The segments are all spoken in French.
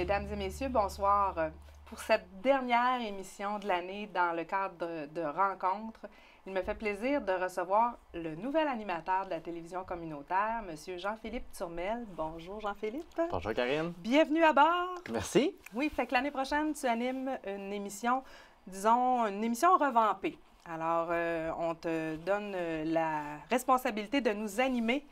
Mesdames et messieurs, bonsoir. Pour cette dernière émission de l'année dans le cadre de Rencontres, il me fait plaisir de recevoir le nouvel animateur de la télévision communautaire, M. Jean-Philippe Turmel. Bonjour Jean-Philippe. Bonjour Karine. Bienvenue à bord. Merci. Oui, fait que l'année prochaine, tu animes une émission, disons, une émission revampée. Alors, on te donne la responsabilité de nous animer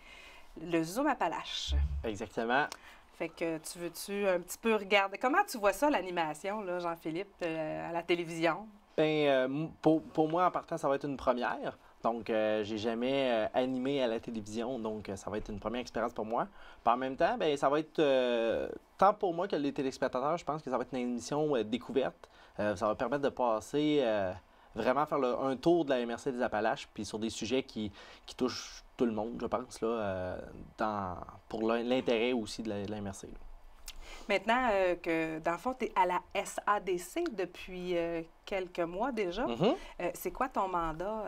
le Zoom Appalaches. Exactement. Fait que tu veux-tu un petit peu regarder... Comment tu vois ça, l'animation, là, Jean-Philippe, à la télévision? Bien, pour moi, en partant, ça va être une première. Donc, j'ai jamais animé à la télévision, donc ça va être une première expérience pour moi. Puis en même temps, bien, ça va être, tant pour moi que les téléspectateurs, je pense que ça va être une émission découverte. Ça va permettre de passer, vraiment faire un tour de la MRC des Appalaches, puis sur des sujets qui touchent tout le monde, je pense, là, pour l'intérêt aussi de la MRC. Là. Maintenant que, dans le fond, tu es à la SADC depuis quelques mois déjà, c'est quoi ton mandat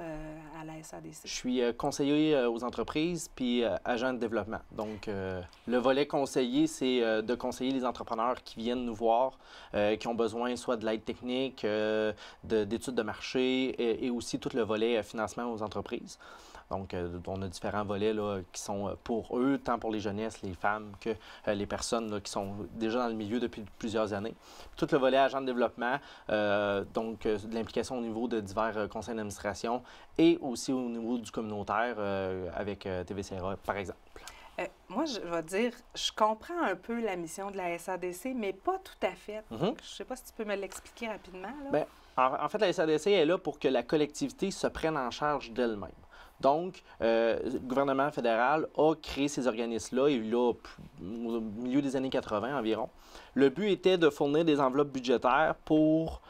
à la SADC? Je suis conseiller aux entreprises puis agent de développement. Donc, le volet conseiller, c'est de conseiller les entrepreneurs qui viennent nous voir, qui ont besoin soit de l'aide technique, d'études de marché et aussi tout le volet financement aux entreprises. Donc, on a différents volets là, qui sont pour eux, tant pour les jeunesses, les femmes que les personnes là, qui sont déjà dans le milieu depuis plusieurs années. Tout le volet agent de développement, donc de l'implication au niveau de divers conseils d'administration et aussi au niveau du communautaire avec TVCRA, par exemple. Moi, je vais dire, je comprends un peu la mission de la SADC, mais pas tout à fait. Je ne sais pas si tu peux me l'expliquer rapidement. Là. Bien, en fait, la SADC est là pour que la collectivité se prenne en charge d'elle-même. Donc, le gouvernement fédéral a créé ces organismes-là, au milieu des années 80 environ. Le but était de fournir des enveloppes budgétaires pour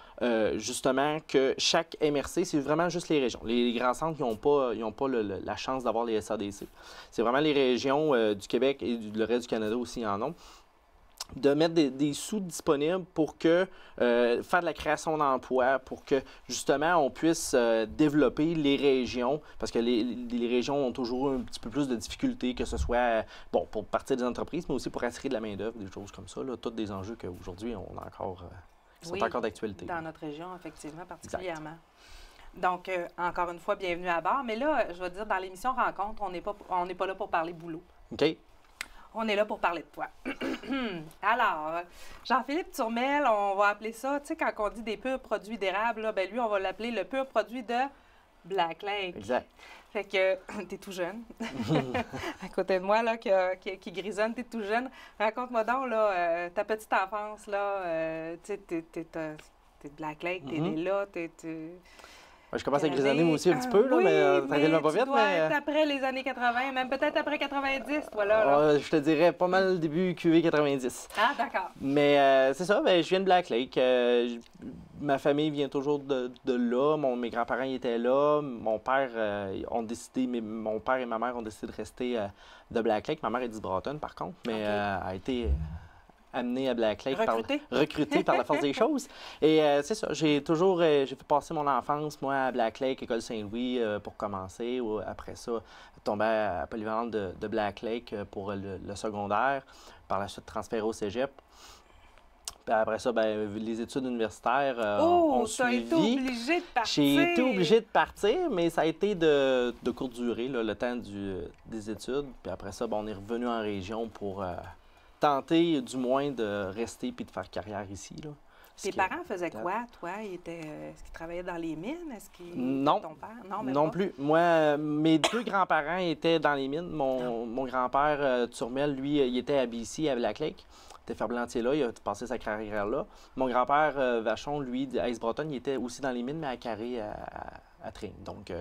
justement que chaque MRC, c'est vraiment juste les régions. Les grands centres, ils n'ont pas la chance d'avoir les SADC. C'est vraiment les régions du Québec et le reste du Canada aussi en ont. De mettre des sous disponibles pour que faire de la création d'emplois, pour que justement on puisse développer les régions, parce que les régions ont toujours un petit peu plus de difficultés, que ce soit bon pour partir des entreprises, mais aussi pour attirer de la main-d'œuvre, des choses comme ça. Là, tous des enjeux qu'aujourd'hui on a encore qui sont encore d'actualité. Dans notre région, effectivement, particulièrement. Exact. Donc, encore une fois, bienvenue à bord. Mais là, je vais dire, dans l'émission Rencontre, on n'est pas là pour parler boulot. OK. On est là pour parler de toi. Alors, Jean-Philippe Turmel, on va appeler ça, tu sais, quand on dit des purs produits d'érable, là, ben lui, on va l'appeler le pur produit de Black Lake. Exact. Fait que t'es tout jeune. À côté de moi, là, qui grisonne, t'es tout jeune. Raconte-moi donc, là, ta petite enfance, là, tu sais, t'es de Black Lake, t'es né là, Je commence à grisonner moi aussi un petit peu, là, mais tranquillement pas vite. Mais être après les années 80, même peut-être après 90, toi, là. Je te dirais pas mal début QV 90. Ah, d'accord. Mais c'est ça, ben, je viens de Black Lake. Ma famille vient toujours de là. Mes grands-parents étaient là. Mon père mon père et ma mère ont décidé de rester de Black Lake. Ma mère est d'Isbranton, par contre, mais a été amené à Black Lake, recruté par la force des choses. Et c'est ça, j'ai fait passer mon enfance, moi, à Black Lake, École Saint-Louis, pour commencer. Après ça, tombé à Polyvalente de Black Lake pour le secondaire. Par la suite, transféré au cégep. Puis après ça, ben, les études universitaires ont suivi. Tu as été obligé de partir. J'ai été obligé de partir, mais ça a été de courte durée, là, le temps des études. Puis après ça, ben, on est revenu en région pour tenter du moins de rester puis de faire carrière ici. Là. Tes parents faisaient quoi, toi? Est-ce qu'ils travaillaient dans les mines? Est-ce qu'ils... Non. Ton père? Non plus. Moi, mes deux grands-parents étaient dans les mines. Mon grand-père Turmel, lui, il était à BC, à Black Lake. Il était ferblantier là, il a passé sa carrière là. Mon grand-père Vachon, lui, à Isbranton, il était aussi dans les mines, mais à Carré, à Tring. Donc,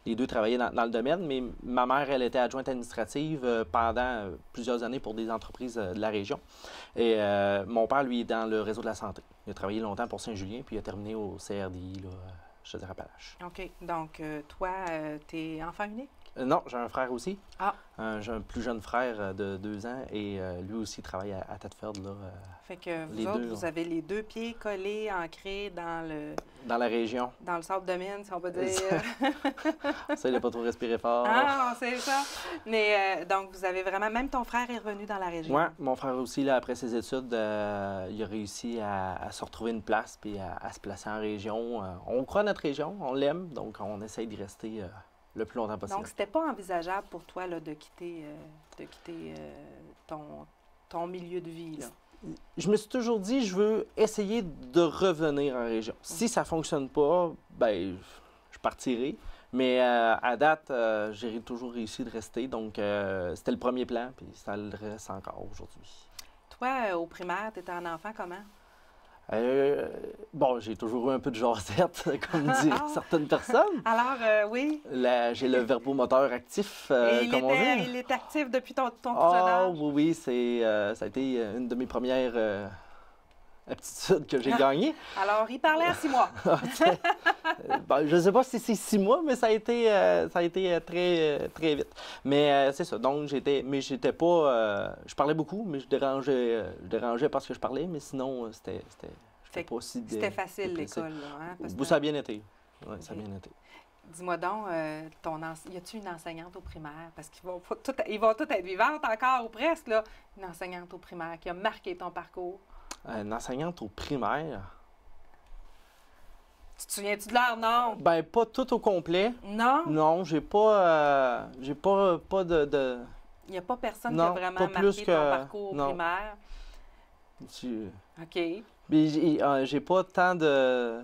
les deux travaillaient dans le domaine, mais ma mère, elle était adjointe administrative pendant plusieurs années pour des entreprises de la région. Et mon père, lui, est dans le réseau de la santé. Il a travaillé longtemps pour Saint-Julien, puis il a terminé au CRDI, là, je dirais Appalaches. OK. Donc, toi, t'es enfant unique? Non, j'ai un frère aussi. Ah. J'ai un plus jeune frère de 2 ans et lui aussi travaille à Thetford. Là, Fait que les vous autres, deux, vous avez les 2 pieds collés, ancrés dans la région. dans le sable de mine, si on peut dire. Ça, il n'a pas trop respiré fort. Ah, c'est ça. Mais donc, vous avez vraiment... Même ton frère est revenu dans la région. Oui, mon frère aussi, là, après ses études, il a réussi à se retrouver une place puis à se placer en région. On croit à notre région, on l'aime, donc on essaye d'y rester le plus longtemps possible. Donc, c'était pas envisageable pour toi là, de quitter ton milieu de vie, là. Je me suis toujours dit, je veux essayer de revenir en région. Si ça ne fonctionne pas, ben, je partirai. Mais à date, j'ai toujours réussi de rester. Donc, c'était le premier plan, puis ça le reste encore aujourd'hui. Toi, au primaire, tu étais un enfant comment? Bon, j'ai toujours eu un peu de jasette, comme diraient certaines personnes. Alors, oui. J'ai le verbomoteur actif, Et comme on dit. il est actif depuis ton plus jeune Ah âge? oui, ça a été une de mes premières aptitudes que j'ai gagnées. Alors, il parlait à 6 mois. Ben, je ne sais pas si c'est 6 mois, mais ça a été très, très vite. Mais c'est ça. Donc, j'étais pas. Je parlais beaucoup, mais je dérangeais parce que je parlais, mais sinon, c'était pas aussi. C'était facile, l'école, là, hein? Parce Ça a bien été. Oui, ça a bien été. Dis-moi donc, y a-tu une enseignante au primaire? Parce qu'ils vont toutes être vivantes encore ou presque, là. Une enseignante au primaire qui a marqué ton parcours. Une enseignante au primaire? Tu te souviens-tu de l'heure, non? Ben pas tout au complet. Non? Non, j'ai pas de... Il n'y a pas personne Non, qui a vraiment pas marqué plus ton que- parcours au non. primaire? OK. Mais j'ai pas tant de...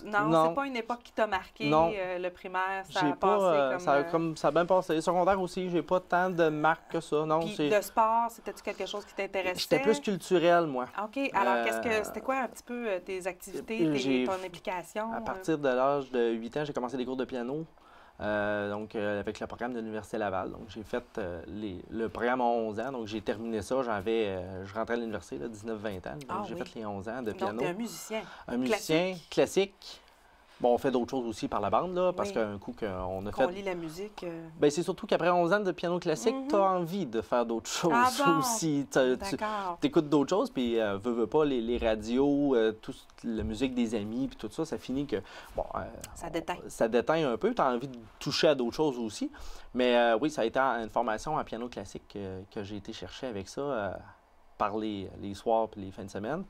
Non, Non. c'est pas une époque qui t'a marqué, Non. le primaire, ça J'ai a passé pas, comme... ça a bien passé. Le secondaire aussi, j'ai pas tant de marques que ça. Non, Puis c'est... de sport, c'était-tu quelque chose qui t'intéressait? J'étais plus culturel, moi. OK. Alors, c'était quoi un petit peu tes activités, ton implication? À partir de l'âge de 8 ans, j'ai commencé des cours de piano. Avec le programme de l'Université Laval. Donc, j'ai fait le programme à 11 ans. Donc, j'ai terminé ça. Je rentrais à l'université, 19-20 ans. Donc, j'ai fait les 11 ans de piano. Donc, t'es un musicien. Un musicien classique. Bon, on fait d'autres choses aussi par la bande, là, parce Oui. qu'un coup qu'on a Qu'on fait... lit la musique. Bien, c'est surtout qu'après 11 ans de piano classique, tu as envie de faire d'autres choses Ah bon? aussi. D'accord. Tu écoutes d'autres choses, puis veux pas, les radios, la musique des amis, puis tout ça, ça finit que, bon... Ça déteint. Ça déteint un peu, tu as envie de toucher à d'autres choses aussi. Mais oui, ça a été une formation en piano classique que j'ai été chercher avec ça par les soirs et les fins de semaine.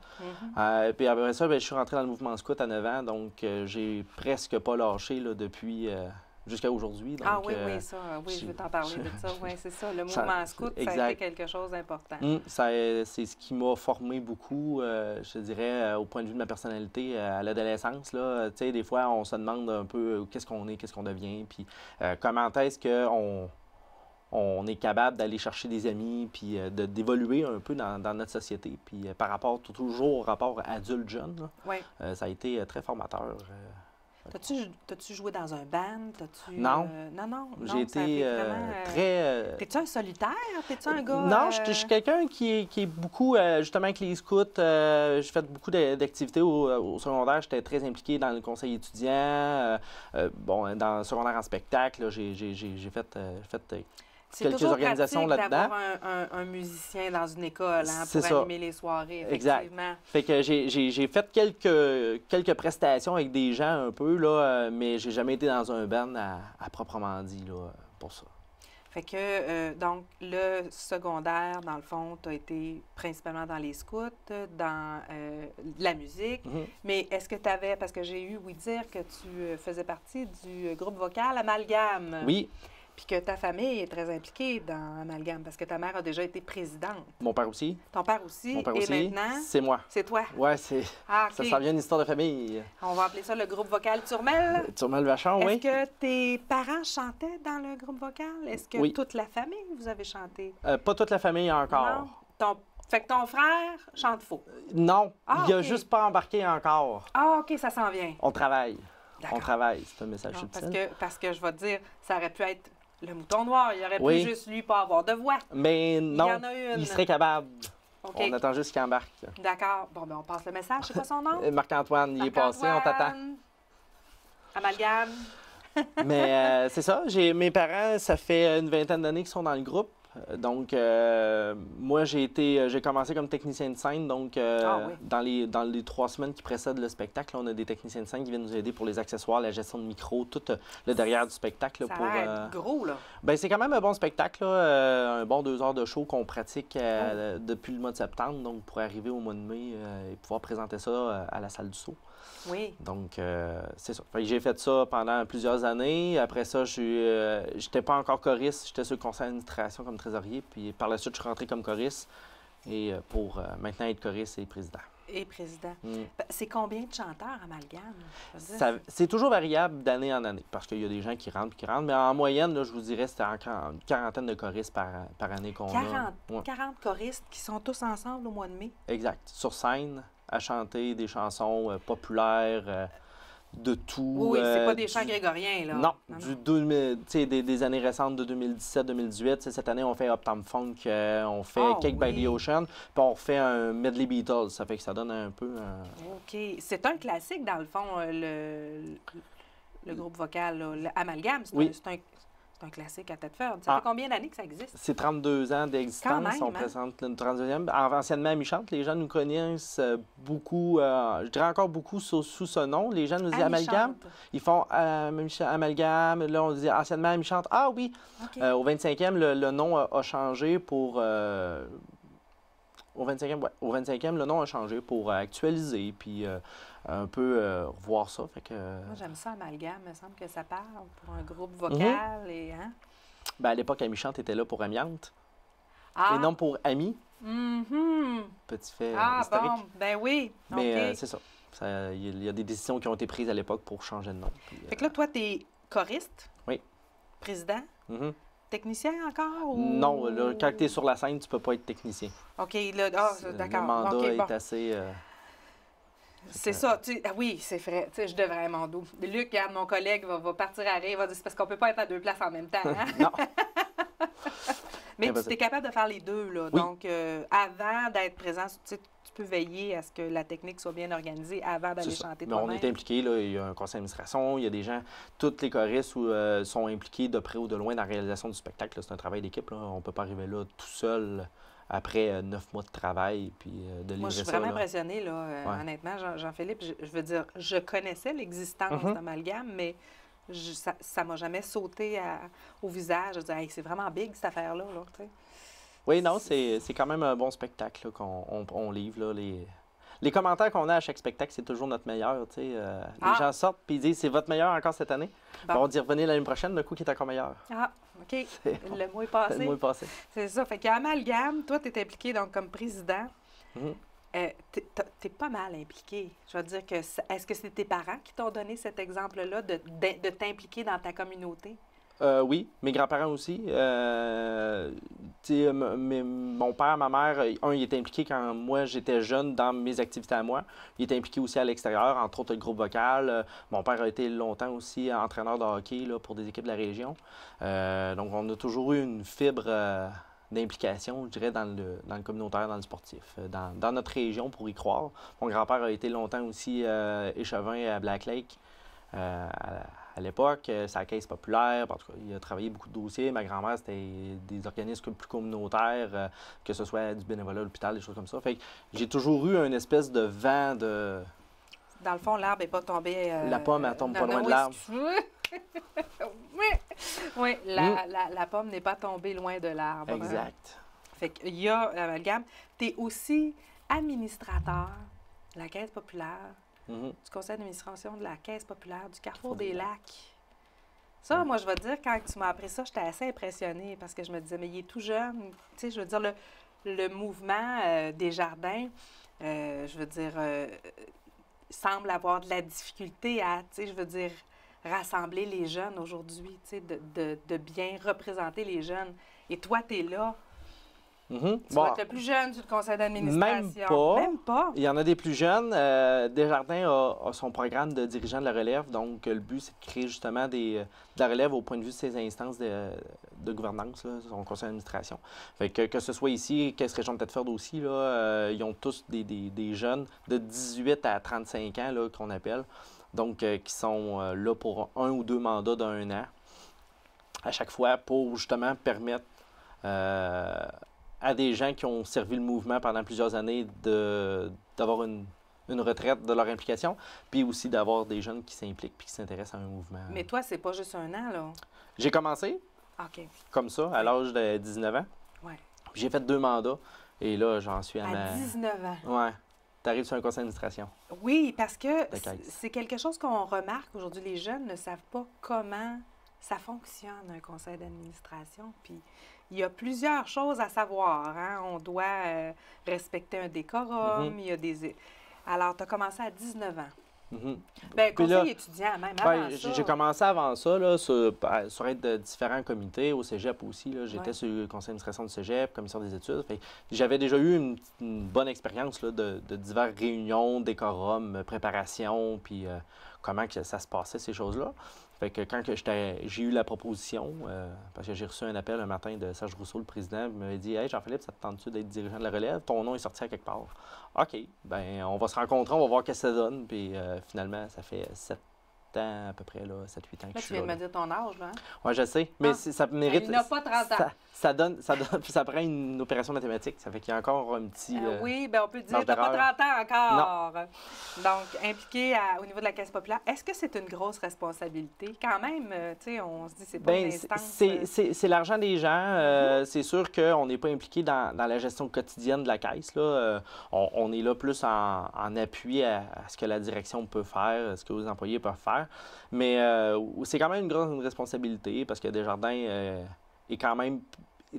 Puis après ça, je suis rentré dans le mouvement scout à 9 ans, donc j'ai presque pas lâché là, depuis... jusqu'à aujourd'hui. Donc, oui, je veux t'en parler de ça. Oui, c'est ça. Le Ça- mouvement scout, ça a exact. été quelque chose d'important. C'est ce qui m'a formé beaucoup, je te dirais, au point de vue de ma personnalité à l'adolescence. Là. Tu sais, des fois, on se demande un peu qu'est-ce qu'on est, qu'est-ce qu'on devient, puis comment est-ce qu'on est capable d'aller chercher des amis, puis d'évoluer un peu dans notre société. Puis par rapport, toujours au rapport adulte-jeune, là, Oui. ça a été très formateur. T'as-tu joué dans un band? Non. Non. J'ai ça a été vraiment, très... T'es-tu un solitaire? T'es-tu un gars... Non, je suis quelqu'un qui est beaucoup, justement, avec les scouts. J'ai fait beaucoup d'activités au secondaire. J'étais très impliqué dans le conseil étudiant. Dans le secondaire en spectacle, là, j'ai fait C'est quelques toujours organisations pratique là-dedans. d'avoir un musicien dans une école C'est pour ça. animer les soirées, Exact. effectivement. Fait que j'ai fait quelques prestations avec des gens un peu, là, mais j'ai jamais été dans un band à proprement dit là, pour ça. Fait que, donc, le secondaire, dans le fond, tu as été principalement dans les scouts, dans la musique. Mais est-ce que tu avais, parce que j'ai eu ouï dire que tu faisais partie du groupe vocal Amalgame. Oui, Puis que ta famille est très impliquée dans Amalgame, parce que ta mère a déjà été présidente. mon père aussi. Ton père aussi. Mon père et aussi. maintenant, C'est moi. c'est toi. Ouais, c'est... Ah, Ça OK. s'en vient une histoire de famille. On va appeler ça le groupe vocal Turmel. Turmel Vachon, oui. Est-ce que tes parents chantaient dans le groupe vocal? Est-ce que Oui. toute la famille, vous avez chanté? Pas toute la famille encore. Non? Fait que ton frère chante faux. Non, Ah, il n'a OK. juste pas embarqué encore. Ah, OK, ça s'en vient. On travaille. D'accord. On travaille. C'est un message Non, subtil. parce que je vais te dire, ça aurait pu être le mouton noir. Il aurait Oui. pu juste lui pas avoir de voix. Mais non, y en a une. il serait capable. OK. On attend juste qu'il embarque. D'accord. Bon, ben on passe le message. C'est quoi son nom? Marc-Antoine, il est passé, on t'attend. Amalgame. Mais c'est ça, mes parents, ça fait une vingtaine d'années qu'ils sont dans le groupe. Donc, moi, j'ai commencé comme technicien de scène. Donc, Oui. dans les 3 semaines qui précèdent le spectacle, on a des techniciens de scène qui viennent nous aider pour les accessoires, la gestion de micro, tout le derrière du spectacle. Ça a l'air gros, là. Ben, c'est quand même un bon spectacle, là, un bon 2 heures de show qu'on pratique depuis le mois de septembre. Donc, pour arriver au mois de mai et pouvoir présenter ça à la salle du Sceau. Oui. Donc, c'est ça. J'ai fait ça pendant plusieurs années. Après ça, je n'étais pas encore choriste. J'étais sur le conseil d'administration comme trésorier. Puis par la suite, je suis rentré comme choriste et pour maintenant être choriste et président. Et président. C'est combien de chanteurs Amalgame? C'est toujours variable d'année en année parce qu'il y a des gens qui rentrent et qui rentrent. Mais en moyenne, là, je vous dirais, c'était une quarantaine de choristes par année qu'on a. 40 choristes qui sont tous ensemble au mois de mai? Exact. Sur scène, à chanter des chansons populaires, de tout. Oui, c'est pas des chants grégoriens, là. Non, des années récentes de 2017-2018. Cette année, on fait Uptown Funk, on fait Cake by the Ocean, puis on refait un medley Beatles. Ça fait que ça donne un peu... OK. C'est un classique, dans le fond, le groupe vocal, là, Amalgame. C'est un classique à tête ferme. Ça fait combien d'années que ça existe? C'est 32 ans d'existence. On présente le 32e. Anciennement, Amichante, les gens nous connaissent beaucoup, je dirais encore beaucoup sous ce nom. Les gens nous disent Amalgame. Ils font Amalgame. Là, on dit anciennement Amichante. Ah oui! Okay. Au 25e, le nom a changé pour... Au 25e, le nom a changé pour actualiser, puis un peu revoir ça. Fait que, moi, j'aime ça, Amalgame. Il me semble que ça parle pour un groupe vocal. Et, hein? Ben, à l'époque, Amichante était là pour Amiante. Et non pour Ami. Petit fait historique. Bon, ben oui. Mais c'est ça. Il y a des décisions qui ont été prises à l'époque pour changer de nom. Puis, fait que là, toi, tu es choriste? Oui. Président? Technicien encore? Ou... Non, là, quand tu es sur la scène, tu peux pas être technicien. OK, là, d'accord. Le mandat est assez... C'est ça. Oui, c'est vrai. Je devrais mon dos. Luc, regarde, mon collègue, va partir à rire. Va dire, c'est parce qu'on peut pas être à 2 places en même temps. Hein? Non. Mais tu es capable de faire les deux. Là. Oui. Donc, avant d'être présent, tu peux veiller à ce que la technique soit bien organisée avant d'aller chanter toi-même. On est impliqué. Là, il y a un conseil d'administration, il y a des gens, tous les choristes sont impliqués de près ou de loin dans la réalisation du spectacle. C'est un travail d'équipe. On ne peut pas arriver là tout seul après 9 mois de travail puis de livrer ça. Moi, je suis vraiment impressionnée, là, honnêtement, Jean-Philippe. Je veux dire, je connaissais l'existence d'Amalgame, mais ça m'a jamais sauté au visage. Je disais, hey, c'est vraiment big, cette affaire-là. Là, oui, non, c'est quand même un bon spectacle qu'on livre. Là, les commentaires qu'on a à chaque spectacle, c'est toujours notre meilleur. Les gens sortent et ils disent, c'est votre meilleur encore cette année. Bon. On dit, revenez l'année prochaine, le coup qui est encore meilleur. Ah, OK. Le mois est passé. Le mois est passé. C'est ça. Fait qu'à Amalgame, toi, tu es impliqué donc, comme président. T'es pas mal impliqué. Je veux dire que est-ce que c'est tes parents qui t'ont donné cet exemple-là de t'impliquer dans ta communauté? Oui, mes grands-parents aussi. Mon père, ma mère, il était impliqué quand moi j'étais jeune dans mes activités à moi. Il était impliqué aussi à l'extérieur, entre autres le groupe vocal. Mon père a été longtemps aussi entraîneur de hockey là, pour des équipes de la région. Donc on a toujours eu une fibre d'implication, je dirais, dans le communautaire, dans le sportif, dans notre région, pour y croire. Mon grand-père a été longtemps aussi échevin à Black Lake. À l'époque, c'est la Caisse populaire. En tout cas, il a travaillé beaucoup de dossiers. Ma grand-mère, c'était des organismes plus communautaires, que ce soit du bénévolat à l'hôpital, des choses comme ça. Fait que j'ai toujours eu une espèce de vent de... Dans le fond, l'arbre n'est pas tombé... La pomme, elle tombe pas loin de l'arbre. Oui, la pomme n'est pas tombée loin de l'arbre. Exact. Fait qu'il y a Amalgame. Tu es aussi administrateur de la Caisse populaire. Du conseil d'administration de la Caisse populaire du Carrefour des Lacs. Ça, moi, je vais te dire, quand tu m'as appris ça, j'étais assez impressionnée parce que je me disais, mais il est tout jeune. Tu sais, je veux dire, le mouvement des jardins, je veux dire, semble avoir de la difficulté à, tu sais, je veux dire, rassembler les jeunes aujourd'hui, tu sais, de bien représenter les jeunes. Et toi, tu es là. Tu vas être le plus jeune sur le conseil d'administration. Même pas. Il y en a des plus jeunes. Desjardins a son programme de dirigeants de la relève. Donc, le but, c'est de créer justement de la relève au point de vue de ses instances de gouvernance, là, son conseil d'administration. Fait que ce soit ici, Caisse Région de Thetford aussi, là, ils ont tous des jeunes de 18 à 35 ans là, qu'on appelle. donc qui sont là pour 1 ou 2 mandats d'1 an à chaque fois pour justement permettre à des gens qui ont servi le mouvement pendant plusieurs années d'avoir une retraite de leur implication, puis aussi d'avoir des jeunes qui s'impliquent puis qui s'intéressent à un mouvement. Mais toi, c'est pas juste 1 an, là? J'ai commencé OK. comme ça, à l'âge de 19 ans. Ouais. Puis j'ai fait 2 mandats, et là, j'en suis à À 19 ans. Ouais. Tu arrives sur un conseil d'administration. Oui, parce que De caisse. c'est quelque chose qu'on remarque aujourd'hui. Les jeunes ne savent pas comment ça fonctionne, un conseil d'administration. Puis il y a plusieurs choses à savoir, hein. On doit respecter un décorum. Il y a des... Alors, tu as commencé à 19 ans. Bien, Puis là, conseil étudiant même, avant ben, ça. j'ai commencé avant ça, là, sur être de différents comités, au cégep aussi. J'étais Ouais. sur le conseil d'administration du cégep, commission des études. Fait que j'avais déjà eu une bonne expérience là, de diverses réunions, décorum, préparation, puis comment que ça se passait, ces choses-là. Fait que quand que j'ai eu la proposition, parce que j'ai reçu un appel un matin de Serge Rousseau, le président, il m'avait dit « Hey, Jean-Philippe, ça te tente-tu d'être dirigeant de la relève? Ton nom est sorti à quelque part. » OK, ben on va se rencontrer, on va voir qu'est-ce que ça donne. Puis finalement, ça fait 7 ans à peu près, 7-8 ans que Là, je tu suis viens de là. me dire ton âge, là. Hein? Oui, je sais, mais Ah. ça mérite... Il n'a pas 30 ans. Ça prend une opération mathématique, ça fait qu'il y a encore un petit... Oui, bien, on peut dire marge que tu n'as pas d'erreur. 30 ans encore. Donc, impliqué au niveau de la Caisse populaire, est-ce que c'est une grosse responsabilité? Quand même, tu sais, on se dit c'est pas une Ben, instance. c'est l'argent des gens. C'est sûr qu'on n'est pas impliqué dans la gestion quotidienne de la caisse. Là. On est là plus en appui à ce que la direction peut faire, à ce que les employés peuvent faire. Mais c'est quand même une grande responsabilité parce que Desjardins est quand même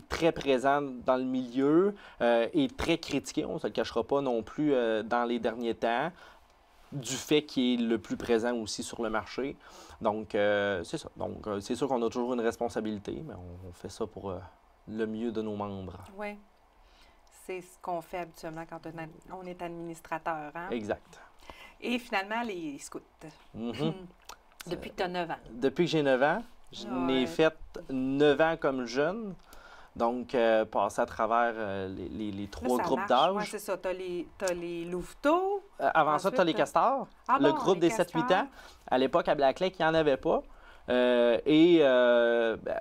très présent dans le milieu et très critiqué, on ne se le cachera pas non plus dans les derniers temps, du fait qu'il est le plus présent aussi sur le marché. Donc, c'est ça. Donc, c'est sûr qu'on a toujours une responsabilité, mais on fait ça pour le mieux de nos membres. Oui. C'est ce qu'on fait habituellement quand on est administrateur. Hein? Exact. Et finalement, les scouts. Mhm. Depuis que tu as 9 ans. Depuis que j'ai 9 ans, je n'ai fait 9 ans comme jeune. Donc, passer à travers les 3 Là, ça groupes marche. d'âge. Oui, c'est ça. Tu as les louveteaux. Avant ça, tu as les castors. Ah Le bon, groupe les des 7-8 castors. ans. À l'époque, à Black Lake, il n'y en avait pas.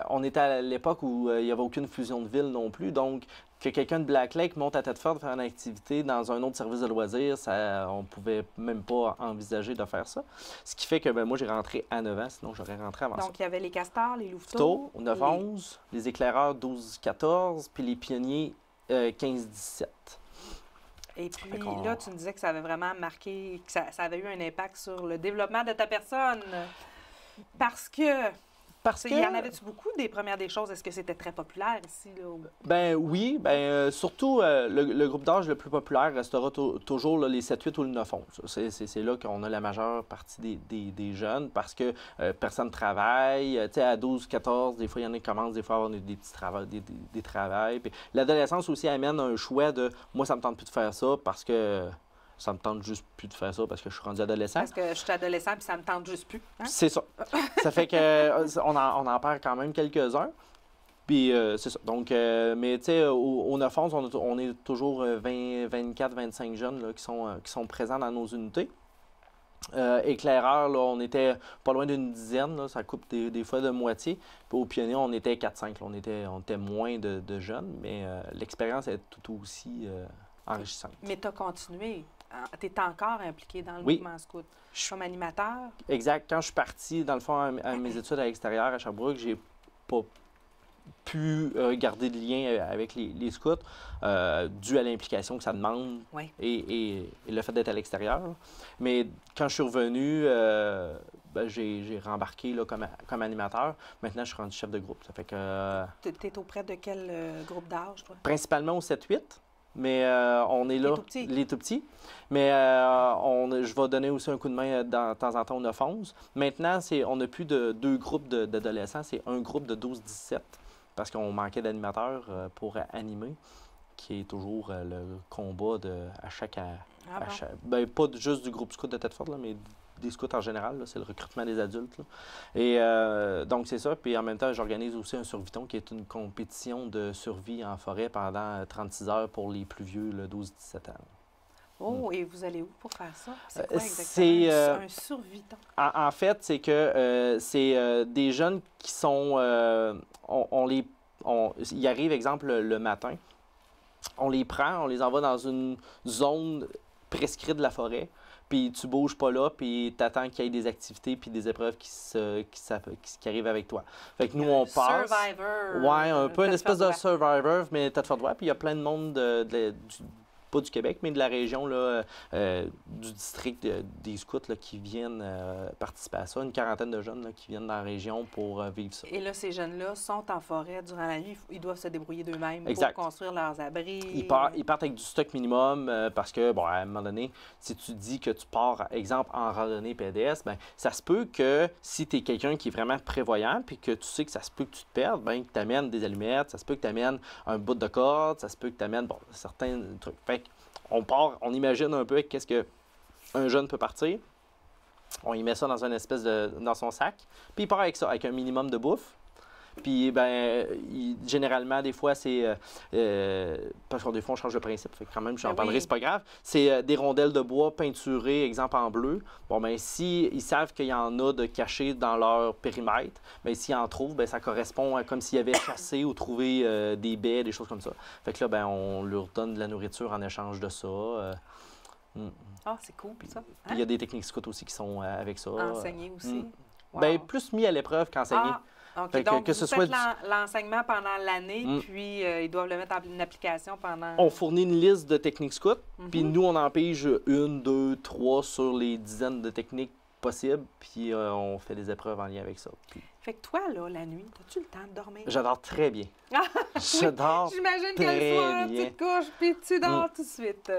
On était à l'époque où il n'y avait aucune fusion de ville non plus. Donc, que quelqu'un de Black Lake monte à Thetford faire une activité dans un autre service de loisirs, on ne pouvait même pas envisager de faire ça. Ce qui fait que moi, j'ai rentré à 9 ans, sinon j'aurais rentré avant ça. Donc, il y avait les castors, les Louveteaux, louveteaux. 9-11, les éclaireurs 12-14, puis les pionniers 15-17. Et puis Fait qu'on- là, tu me disais que ça avait vraiment marqué, que ça avait eu un impact sur le développement de ta personne. Parce que, Parce il y en avait-tu beaucoup des premières des choses? Est-ce que c'était très populaire ici? Là? Ben oui, surtout le groupe d'âge le plus populaire restera toujours là, les 7-8 ou le 9-11. C'est là qu'on a la majeure partie des jeunes parce que personne ne travaille. Tu sais, à 12-14, des fois, il y en a qui commencent des fois à avoir des petits travaux, des travails. Puis l'adolescence aussi amène un choix de « moi, ça me tente plus de faire ça parce que ça me tente juste plus de faire ça parce que je suis rendu adolescent. » Parce que je suis adolescent puis ça me tente juste plus. Hein? C'est ça. Ça fait que on en perd quand même quelques-uns. Puis c'est ça. Donc, mais tu sais, au 9-11, on est toujours 24-25 jeunes là, qui sont présents dans nos unités. Éclaireurs, là, on était pas loin d'une dizaine, là, ça coupe des fois de moitié. Puis au pionnier, on était 4-5, là, on était moins de jeunes, mais l'expérience est tout aussi enrichissante. Mais tu as continué. Tu es encore impliqué dans le Oui. mouvement scout. Comme animateur. Exact. Quand je suis parti, dans le fond, à mes études à l'extérieur, à Sherbrooke, j'ai pas pu garder de lien avec les scouts, dû à l'implication que ça demande Oui. et le fait d'être à l'extérieur. Mais quand je suis revenu, j'ai rembarqué là, comme animateur. Maintenant, je suis rendu chef de groupe. Ça fait que Tu es auprès de quel groupe d'âge, toi? principalement au 7-8, mais on est là, tout petits. les tout petits. Mais je vais donner aussi un coup de main de temps en temps au 9-11. Maintenant, on n'a plus de 2 groupes d'adolescents, c'est un groupe de 12-17, parce qu'on manquait d'animateurs pour animer, qui est toujours le combat à chaque... Ah bon? Ben, pas juste du groupe scout de Thetford, là, mais des scouts en général. là, C'est le recrutement des adultes. Là. Et donc, c'est ça. Puis en même temps, j'organise aussi un surviton qui est une compétition de survie en forêt pendant 36 heures pour les plus vieux, 12-17 ans. Oh, et vous allez où pour faire ça? C'est quoi exactement? C'est, un survitant. En fait, c'est que c'est des jeunes qui sont... ils arrivent, exemple, le matin. On les prend, on les envoie dans une zone prescrite de la forêt. Puis tu bouges pas là, puis tu attends qu'il y ait des activités puis des épreuves qui arrivent avec toi. Fait que nous, on passe... Survivor. Ouais, un peu une espèce de Tête-Fort-Droit. Survivor, mais tête forte droit. Puis il y a plein de monde pas du Québec, mais de la région, là, du district des scouts là, qui viennent participer à ça. Une quarantaine de jeunes là, qui viennent dans la région pour vivre ça. Et là, ces jeunes-là sont en forêt durant la nuit. Ils doivent se débrouiller d'eux-mêmes Exact. pour construire leurs abris. Ils partent avec du stock minimum parce que, bon, à un moment donné, si tu dis que tu pars, exemple, en randonnée pédestre, bien, ça se peut que si tu es quelqu'un qui est vraiment prévoyant puis que tu sais que ça se peut que tu te perdes, bien, que tu amènes des allumettes, ça se peut que tu amènes un bout de corde, ça se peut que tu amènes, bon, certains trucs. Fait on part, on imagine un peu qu'est-ce qu'un jeune peut partir. On y met ça dans une espèce dans son sac, puis il part avec ça, avec un minimum de bouffe. Puis, ben, généralement, des fois, c'est... parce que des fois, on change de principe, fait que quand même, j'en parlerai, oui. c'est pas grave. C'est des rondelles de bois peinturées, exemple en bleu. Bon, ben si ils savent qu'il y en a de cachés dans leur périmètre, bien, s'ils en trouvent, bien, ça correspond à comme s'ils avaient chassé ou trouvé des baies, des choses comme ça. Fait que là, ben, on leur donne de la nourriture en échange de ça. Ah, c'est cool, ça. Puis il y a des techniques scouts aussi qui sont avec ça. Enseigner aussi. Wow. Bien, plus mis à l'épreuve qu'enseigner. OK. Fait Donc, que vous ce faites soit l'enseignement pendant l'année, puis ils doivent le mettre en application pendant... On fournit une liste de techniques scouts, puis nous, on en pige 1, 2, 3 sur les dizaines de techniques possibles, puis on fait des épreuves en lien avec ça. Puis... Fait que toi, là, la nuit, as-tu le temps de dormir? J'adore très bien. Ah, J'adore j'imagine que très le soir, bien. tu te couches, puis tu dors tout de suite.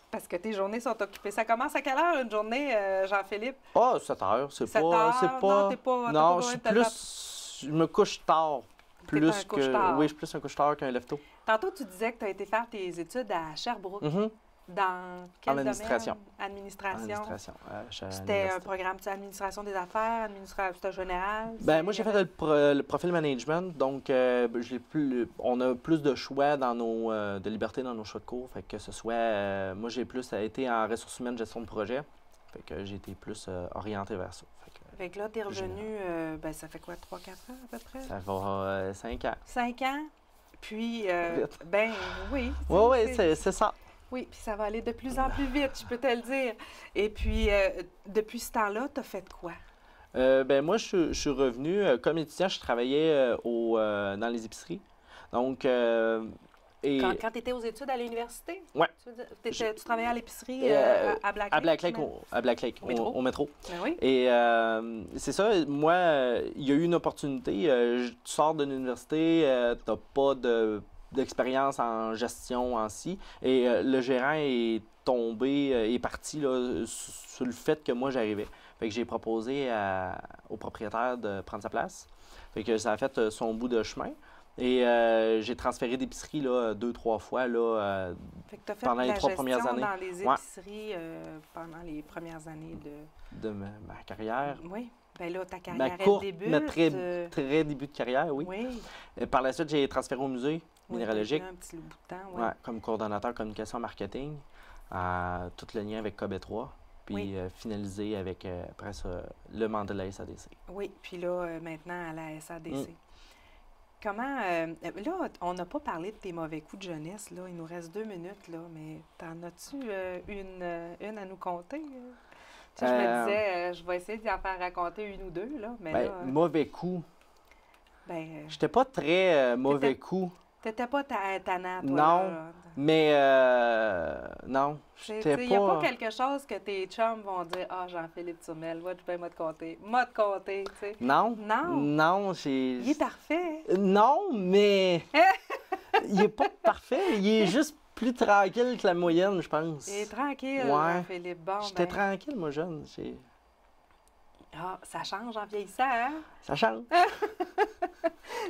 Parce que tes journées sont occupées. Ça commence à quelle heure, une journée, Jean-Philippe? Ah, 7 heures, c'est 7 pas... heures? C'est pas... Non, t'es pas... Non, je suis plus... Je me couche tard. Plus un couche-tard. Oui, je suis plus un couche-tard qu'un lève-tôt. Tantôt, tu disais que tu as été faire tes études à Sherbrooke. Mhm. Dans quel En administration. domaine? Administration. Administration. C'était un programme, administration des affaires, administration générale? Ben, moi, j'ai fait le profil management, donc on a plus de choix dans de liberté dans nos choix de cours. Fait que ce soit, moi, j'ai plus été en ressources humaines, gestion de projet. Fait que j'ai été plus orienté vers ça. Fait que là, tu es revenu, ben, ça fait quoi, 3-4 ans à peu près? Ça va 5 ans. 5 ans? Puis, ben oui. Oui, c'est ça. Oui, puis ça va aller de plus en plus vite, je peux te le dire. Et puis, depuis ce temps-là, tu as fait quoi? Ben moi, je suis revenu, comme étudiant, je travaillais dans les épiceries. Donc, Quand tu étais aux études à l'université? Oui. Tu travaillais à l'épicerie à Black Lake? À Black Lake, au métro. Ben oui. Et c'est ça, moi, il y a eu une opportunité. Tu sors de l'université, tu n'as pas d'expérience en gestion en si. Et le gérant est est parti là, sur le fait que moi, j'arrivais. Fait que j'ai proposé au propriétaire de prendre sa place. Fait que ça a fait son bout de chemin. Et j'ai transféré d'épicerie 2-3 fois là, fait que t'as fait pendant de les la 3 premières gestion années. dans les épiceries pendant les premières années de ma carrière. Oui. Bien là, ta carrière, Ma courte, elle débute. mais très début de carrière, oui. Oui. Par la suite, j'ai transféré au musée minéralogique. Oui, un petit bout de temps, Ouais, comme coordonnateur communication marketing, tout le lien avec KB3, puis finalisé avec, après ça, le mandat de la SADC. Oui, puis là, maintenant, à la SADC. Comment... là, on n'a pas parlé de tes mauvais coups de jeunesse, là. Il nous reste 2 minutes, là, mais t'en as-tu une à nous conter? Tu sais, je me disais, je vais essayer d'y en faire raconter 1 ou 2, là, mais là... Mauvais coup. Ben... J'étais pas très mauvais coup. T'étais pas tannant, toi, non, là. Mais non, j'étais pas... Il n'y a pas quelque chose que tes chums vont dire « Ah, Jean-Philippe Turmel, ouais, je vais moi te compter. Moi te compter, tu sais. » Non. Non. Non, Il est parfait. Non, mais il est pas parfait. Il est juste plus tranquille que la moyenne, je pense. Il est tranquille, ouais. Jean-Philippe. Bon, j'étais tranquille, moi, jeune. Ah, ça change en vieillissant, hein? Ça change.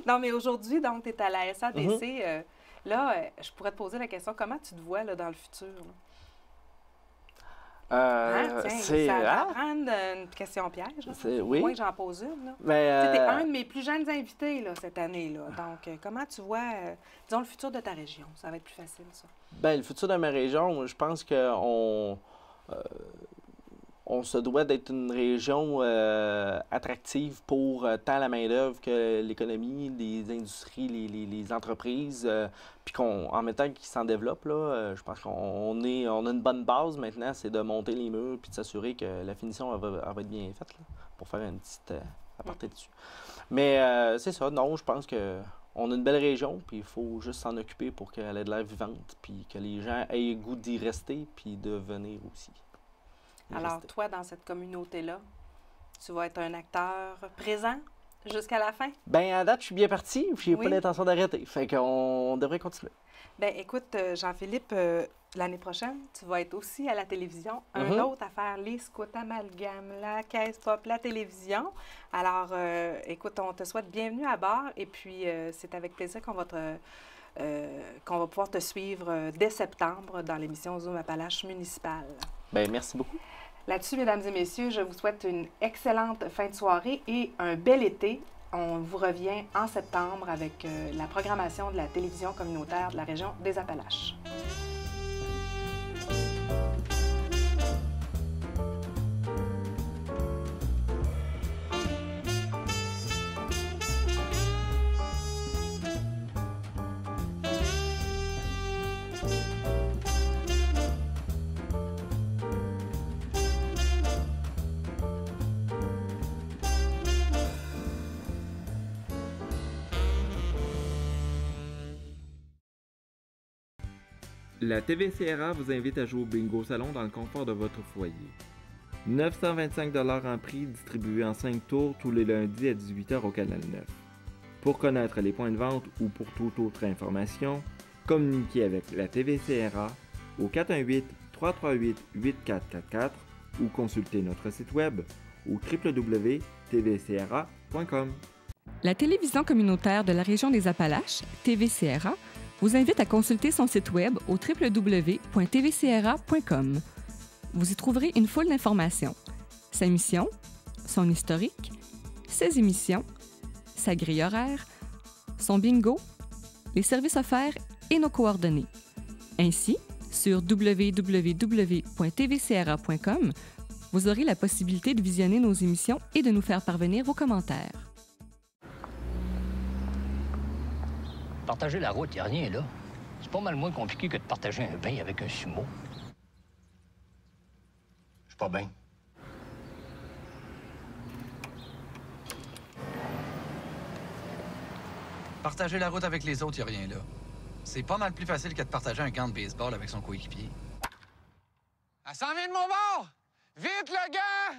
Non, mais aujourd'hui, donc, tu es à la SADC. Là, je pourrais te poser la question, comment tu te vois là, dans le futur? Tiens, c'est... ça va hein? prendre une question piège. Oui. Moi, j'en pose une. Là. Mais, Tu es un de mes plus jeunes invités là, cette année. Là. Donc, comment tu vois, disons, le futur de ta région? Ça va être plus facile, ça. ben, le futur de ma région, je pense qu'on on se doit d'être une région attractive pour tant la main-d'œuvre que l'économie, les industries, les entreprises. Puis en même temps qu'ils s'en développent, là, je pense on a une bonne base maintenant, c'est de monter les murs puis de s'assurer que la finition elle va être bien faite là, pour faire une petite aparté dessus. Mais c'est ça, non, je pense que on a une belle région, puis il faut juste s'en occuper pour qu'elle ait de l'air vivante, puis que les gens aient le goût d'y rester, puis de venir aussi. Alors, toi, dans cette communauté-là, tu vas être un acteur présent jusqu'à la fin? Bien, à date, je suis bien parti, puis j'ai Oui. pas l'intention d'arrêter. Fait qu'on devrait continuer. Bien, écoute, Jean-Philippe, l'année prochaine, tu vas être aussi à la télévision. Un autre à faire les scouts amalgames, la caisse pop, la télévision. Alors, écoute, on te souhaite bienvenue à bord et puis c'est avec plaisir qu'on va pouvoir te suivre dès septembre dans l'émission Zoom Appalaches municipale. Bien, merci beaucoup. Là-dessus, mesdames et messieurs, je vous souhaite une excellente fin de soirée et un bel été. On vous revient en septembre avec la programmation de la télévision communautaire de la région des Appalaches. La TVCRA vous invite à jouer au bingo salon dans le confort de votre foyer. 925 $ en prix distribués en 5 tours tous les lundis à 18h au Canal 9. Pour connaître les points de vente ou pour toute autre information, communiquez avec la TVCRA au 418-338-8444 ou consultez notre site web au www.tvcra.com. La télévision communautaire de la région des Appalaches, TVCRA, vous invite à consulter son site web au www.tvcra.com. Vous y trouverez une foule d'informations. Sa mission, son historique, ses émissions, sa grille horaire, son bingo, les services offerts et nos coordonnées. Ainsi, sur www.tvcra.com, vous aurez la possibilité de visionner nos émissions et de nous faire parvenir vos commentaires. Partager la route, il n'y a rien là. C'est pas mal moins compliqué que de partager un bain avec un sumo. Je suis pas bien. Partager la route avec les autres, il n'y a rien là. C'est pas mal plus facile que de partager un gant de baseball avec son coéquipier. Elle s'en vient de mon bord! Vite, le gars!